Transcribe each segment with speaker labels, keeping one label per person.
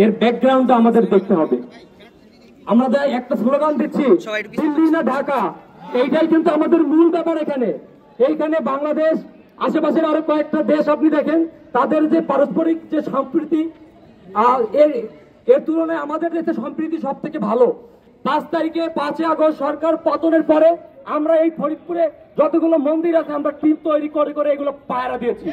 Speaker 1: এর ব্যাকগ্রাউন্ডটা আমাদের দেখতে হবে। আমরা একটা স্লোগান দিচ্ছি, দিল্লি না ঢাকা, এইটাই কিন্তু আমাদের মূল ব্যাপার। এইখানে বাংলাদেশ, আশেপাশের আরো কয়েকটা দেশ আপনি দেখেন, তাদের যে পারস্পরিক যে সম্প্রীতি, এর তুলনায় আমাদের দেশে সম্প্রীতি সব থেকে ভালো। 5 তারিখে 5 আগস্ট সরকার পতনের পরে আমরা এই ফরিদপুরে যতগুলো মন্দির আছে আমরা টিম তৈরি করে করে এগুলো পায়রা দিয়েছি।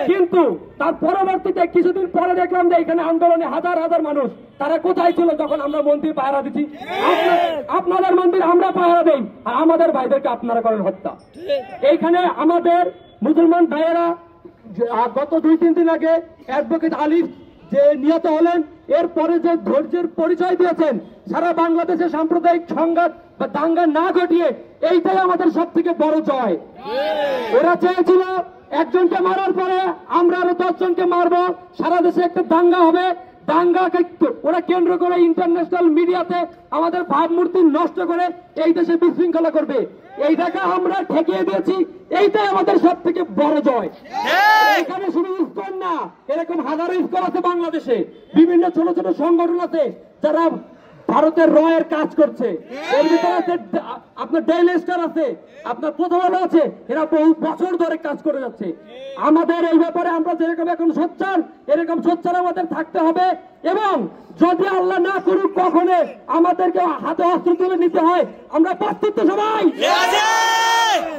Speaker 1: কিন্তু তার পরবর্তীতে কিছুদিন পরে দেখলাম যে এখানে আন্দোলনে হাজার হাজার মানুষ, তারা কোথায় ছিল যখন আমরা মন্দির পায়রা দিচ্ছি? আপনাদের মন্দির আমরা পায়রা দেই, আর আমাদের ভাইদেরকে আপনারা করেন হত্যা। এইখানে আমাদের মুসলমান ভাইয়েরা গত 2-3 দিন আগে অ্যাডভোকেট আলিফ যে নিহত হলেন, এরপরে যে ধৈর্যের পরিচয় দিয়েছেন, সারা বাংলাদেশে সাম্প্রদায়িক সংঘাত বা দাঙ্গা না ঘটিয়ে, এইটাই আমাদের সব থেকে বড় জয়। ওরা চেয়েছিল একজনকে মারার পরে আমরা আরো 10 জনকে মারবো, সারা দেশে একটা দাঙ্গা হবে। দাঙ্গাকে ওরা কেন্দ্র করে ইন্টারন্যাশনাল মিডিয়াতে আমাদের ভাবমূর্তি নষ্ট করে এই দেশে বিশৃঙ্খলা করবে। এইটাকে আমরা ঠেকিয়ে দিয়েছি, এইটাই আমাদের সব থেকে বড় জয়। এখানে শুধু ইসকন না, এরকম হাজারো ইসকন আছে বাংলাদেশে, বিভিন্ন ছোট ছোট সংগঠন আছে যারা ভারতের রয়ের কাজ করছে। এর ভিতরে আছে আপনার ডেইলি স্টার আছে, আপনার প্রথম আলো আছে, এরা বহু বছর ধরে কাজ করে যাচ্ছে। আমাদের এই ব্যাপারে আমরা যেরকম এখন সোচ্চার, এরকম সোচ্চার আমাদের থাকতে হবে। এবং যদি আল্লাহ না করুক কখনো আমাদেরকে হাতে অস্ত্র তুলে নিতে হয়, আমরা প্রস্তুত সবাই।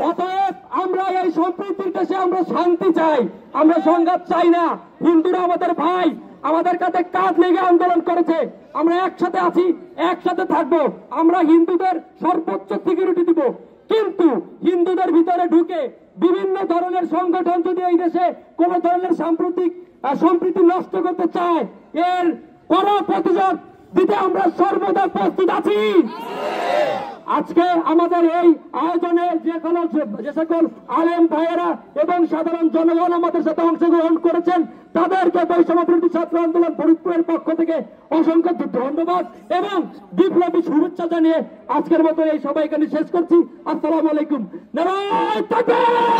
Speaker 1: অতএব আমরা এই সম্প্রীতির দেশে আমরা শান্তি চাই, আমরা সংঘাত চাই না। হিন্দুরা আমাদের ভাই, আমাদের কাছে কাঁধ লেগে আন্দোলন করেছে, আমরা একসাথে আছি, একসাথে থাকবো। আমরা হিন্দুদের সর্বোচ্চ সিকিউরিটি দিব, কিন্তু হিন্দুদের ভিতরে ঢুকে বিভিন্ন ধরনের সংগঠন যদি এই দেশে কোন ধরনের সাম্প্রতিক সম্প্রীতি নষ্ট করতে চায়, এর বড় প্রতিশোধ দিতে আমরা সর্বদা প্রস্তুত আছি। আজকে আমাদের এই আয়োজনে যে সকল আলেম ভাইয়েরা এবং সাধারণ জনগণ আমাদের সাথে অংশগ্রহণ করেছেন, তাদেরকে বৈষম্য বিরোধী ছাত্র আন্দোলন ফরিদপুরের পক্ষ থেকে অসংখ্য ধন্যবাদ এবং বিপ্লবী শুভেচ্ছা জানিয়ে আজকের মতো এই সবাই এখানে শেষ করছি। আসসালামু আলাইকুম। নারায়ে তাকবীর।